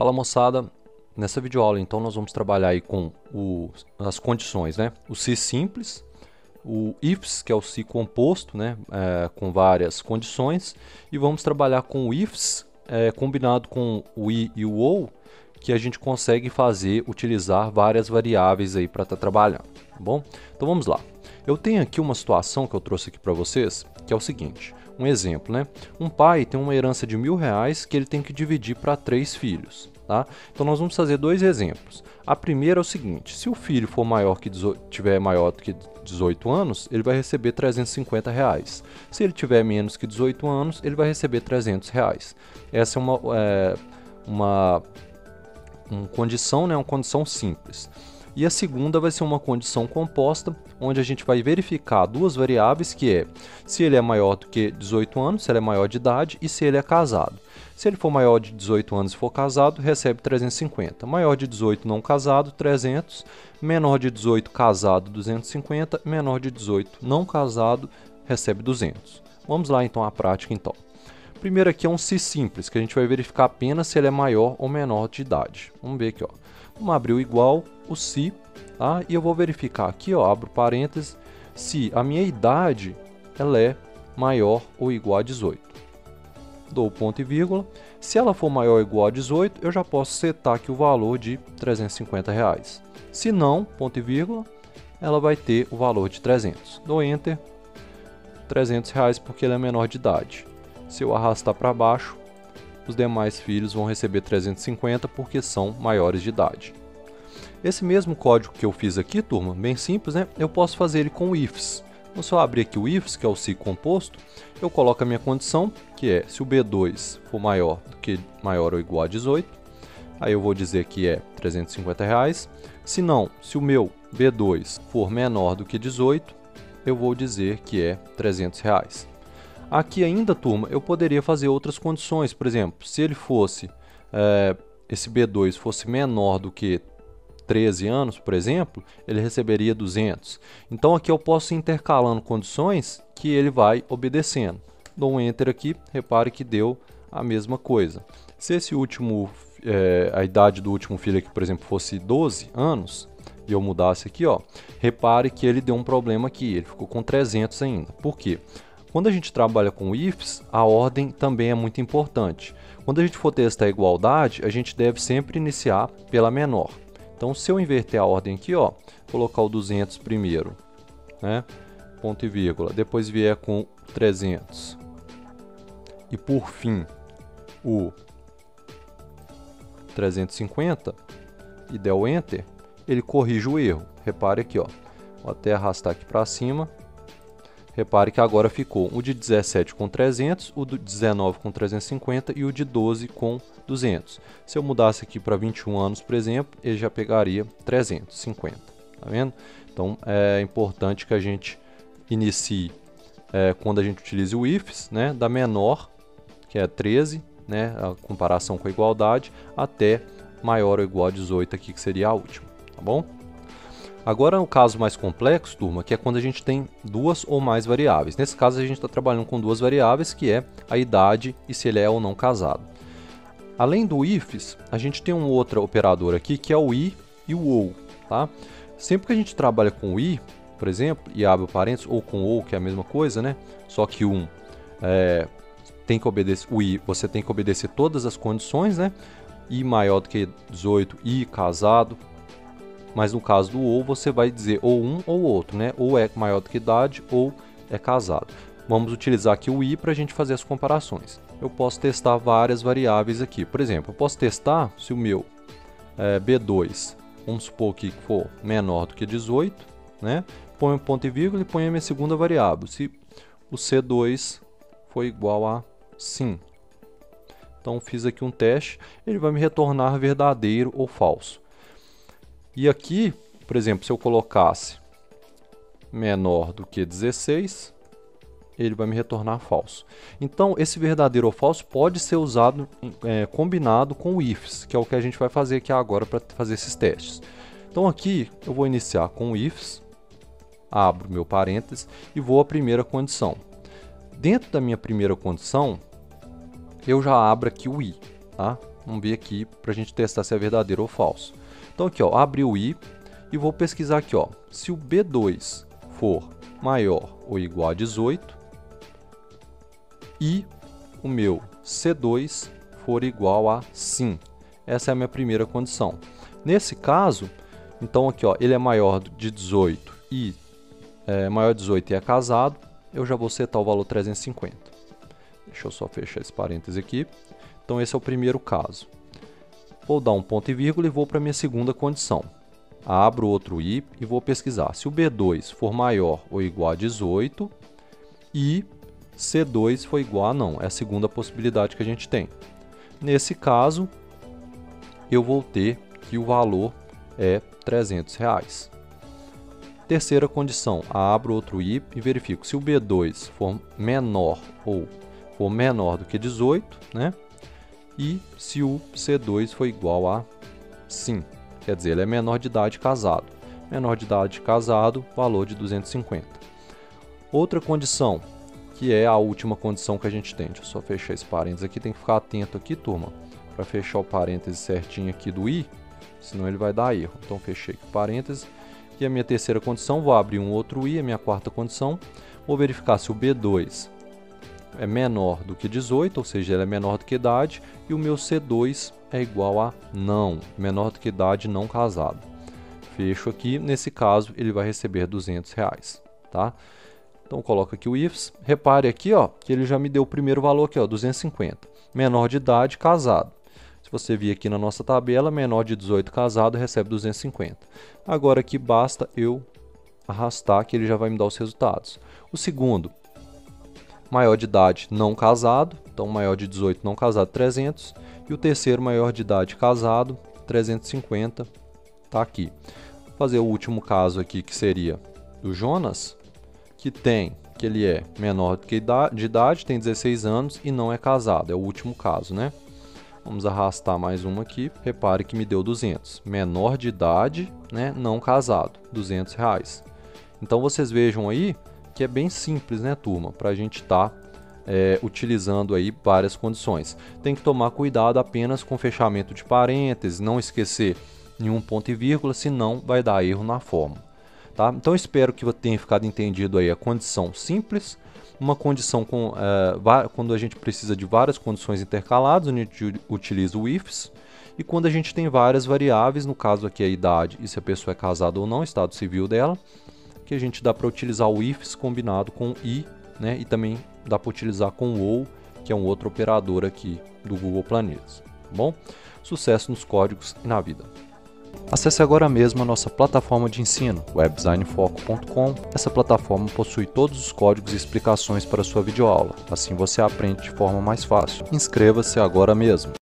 Fala moçada, nessa videoaula então nós vamos trabalhar aí com as condições, né? O se simples, o ifs, que é o se composto, né? Com várias condições, e vamos trabalhar com o ifs combinado com o i e o ou, que a gente consegue utilizar várias variáveis aí para estar trabalhando, tá bom? Então vamos lá. Eu tenho aqui uma situação que eu trouxe aqui para vocês, que é o seguinte, um exemplo, né? Um pai tem uma herança de R$1.000 que ele tem que dividir para 3 filhos, tá? Então nós vamos fazer dois exemplos. A primeira é o seguinte, se o filho for tiver maior do que 18 anos, ele vai receber R$350. Se ele tiver menos que 18 anos, ele vai receber R$300. Essa é uma condição, né? Uma condição simples. E a segunda vai ser uma condição composta, onde a gente vai verificar duas variáveis, que é se ele é maior do que 18 anos, se ele é maior de idade e se ele é casado. Se ele for maior de 18 anos e for casado, recebe 350. Maior de 18 não casado, 300. Menor de 18 casado, 250. Menor de 18 não casado, recebe 200. Vamos lá então à prática então. Primeiro aqui é um se simples, que a gente vai verificar apenas se ele é maior ou menor de idade. Vamos ver aqui, ó. Vamos abrir o igual, o se, tá? E eu vou verificar aqui, ó, abro parênteses, se a minha idade ela é maior ou igual a 18. Dou ponto e vírgula. Se ela for maior ou igual a 18, eu já posso setar aqui o valor de R$350. Se não, ponto e vírgula, ela vai ter o valor de 300. Dou enter, R$300 porque ele é menor de idade. Se eu arrastar para baixo, os demais filhos vão receber 350 porque são maiores de idade. Esse mesmo código que eu fiz aqui, turma, bem simples, né? Eu posso fazer ele com o ifs. Então, se eu abrir aqui o ifs, que é o se composto, eu coloco a minha condição, que é se o B2 for maior ou igual a 18, aí eu vou dizer que é R$350. Se não, se o meu B2 for menor do que 18, eu vou dizer que é R$300. Aqui ainda, turma, eu poderia fazer outras condições. Por exemplo, se ele fosse, esse B2 fosse menor do que 13 anos, por exemplo, ele receberia 200. Então aqui eu posso ir intercalando condições que ele vai obedecendo. Dou um enter aqui, repare que deu a mesma coisa. Se esse último, a idade do último filho aqui, por exemplo, fosse 12 anos, e eu mudasse aqui, ó, repare que ele deu um problema aqui, ele ficou com 300 ainda. Por quê? Quando a gente trabalha com ifs, a ordem também é muito importante. Quando a gente for testar a igualdade, a gente deve sempre iniciar pela menor. Então, se eu inverter a ordem aqui, ó, colocar o 200 primeiro, né, ponto e vírgula, depois vier com 300 e por fim o 350 e der o enter, ele corrige o erro. Repare aqui, ó, vou até arrastar aqui para cima. Repare que agora ficou o de 17 com 300, o de 19 com 350 e o de 12 com 200. Se eu mudasse aqui para 21 anos, por exemplo, ele já pegaria 350. Tá vendo? Então é importante que a gente inicie, quando a gente utilize o ifs, né, da menor, que é 13, né, a comparação com a igualdade, até maior ou igual a 18 aqui, que seria a última. Tá bom? Agora, o caso mais complexo, turma, que é quando a gente tem duas ou mais variáveis. Nesse caso, a gente está trabalhando com duas variáveis, que é a idade e se ele é ou não casado. Além do ifs, a gente tem um outro operador aqui, que é o i e o ou. Tá? Sempre que a gente trabalha com o i, por exemplo, e abre o parênteses, ou com ou, que é a mesma coisa, né? Só que tem que obedecer, o i, você tem que obedecer todas as condições, né? I maior do que 18, i casado. Mas no caso do ou, você vai dizer ou um ou outro, né? Ou é maior do que idade ou é casado. Vamos utilizar aqui o i para a gente fazer as comparações. Eu posso testar várias variáveis aqui. Por exemplo, eu posso testar se o meu B2, vamos supor que for menor do que 18, né? Põe um ponto e vírgula e põe a minha segunda variável. Se o C2 for igual a sim. Então fiz aqui um teste, ele vai me retornar verdadeiro ou falso. E aqui, por exemplo, se eu colocasse menor do que 16, ele vai me retornar falso. Então, esse verdadeiro ou falso pode ser usado combinado com o ifs, que é o que a gente vai fazer aqui agora para fazer esses testes. Então, aqui eu vou iniciar com o ifs, abro meu parênteses e vou à primeira condição. Dentro da minha primeira condição, eu já abro aqui o i, tá? Vamos ver aqui para a gente testar se é verdadeiro ou falso. Então aqui, ó, abri o i e vou pesquisar aqui, ó, se o B2 for maior ou igual a 18 e o meu C2 for igual a sim. Essa é a minha primeira condição. Nesse caso, então aqui, ó, ele é maior de 18 e maior de 18 e é casado, eu já vou setar o valor 350. Deixa eu só fechar esse parêntese aqui. Então esse é o primeiro caso. Vou dar um ponto e vírgula e vou para a minha segunda condição. Abro outro i e vou pesquisar se o B2 for maior ou igual a 18 e C2 for igual a não. É a segunda possibilidade que a gente tem. Nesse caso, eu vou ter que o valor é R$300. Terceira condição, abro outro i e verifico se o B2 for menor ou for menor do que 18, né? E se o C2 for igual a sim, quer dizer, ele é menor de idade casado. Menor de idade casado, valor de 250. Outra condição, que é a última condição que a gente tem. Deixa eu só fechar esse parênteses aqui, tem que ficar atento aqui, turma, para fechar o parêntese certinho aqui do i, senão ele vai dar erro. Então fechei aqui o parêntese. E a minha terceira condição, vou abrir um outro i, a minha quarta condição, vou verificar se o B2 é menor do que 18, ou seja, ele é menor do que idade, e o meu C2 é igual a não, menor do que idade não casado. Fecho aqui, nesse caso ele vai receber R$200, tá? Então coloco aqui o ifs, repare aqui, ó, que ele já me deu o primeiro valor aqui, ó, 250, menor de idade casado. Se você vir aqui na nossa tabela, menor de 18 casado recebe 250. Agora aqui basta eu arrastar que ele já vai me dar os resultados. O segundo, maior de idade não casado, então maior de 18 não casado 300. E o terceiro, maior de idade casado 350, tá aqui. Vou fazer o último caso aqui que seria do Jonas, que ele é menor do que de idade, tem 16 anos e não é casado, é o último caso, né? Vamos arrastar mais uma aqui, repare que me deu 200. Menor de idade, né, não casado, R$200. Então vocês vejam aí que é bem simples, né, turma, para a gente estar utilizando aí várias condições. Tem que tomar cuidado apenas com fechamento de parênteses, não esquecer nenhum ponto e vírgula, senão vai dar erro na fórmula. Tá? Então espero que tenha ficado entendido aí a condição simples. Uma condição quando a gente precisa de várias condições intercaladas, a gente utiliza o ifs. E quando a gente tem várias variáveis, no caso aqui a idade e se a pessoa é casada ou não, estado civil dela, que a gente dá para utilizar o ifs combinado com i, né? E também dá para utilizar com o ou, que é um outro operador aqui do Google Planilhas. Tá bom? Sucesso nos códigos e na vida! Acesse agora mesmo a nossa plataforma de ensino, webdesignfoco.com. Essa plataforma possui todos os códigos e explicações para a sua videoaula. Assim você aprende de forma mais fácil. Inscreva-se agora mesmo!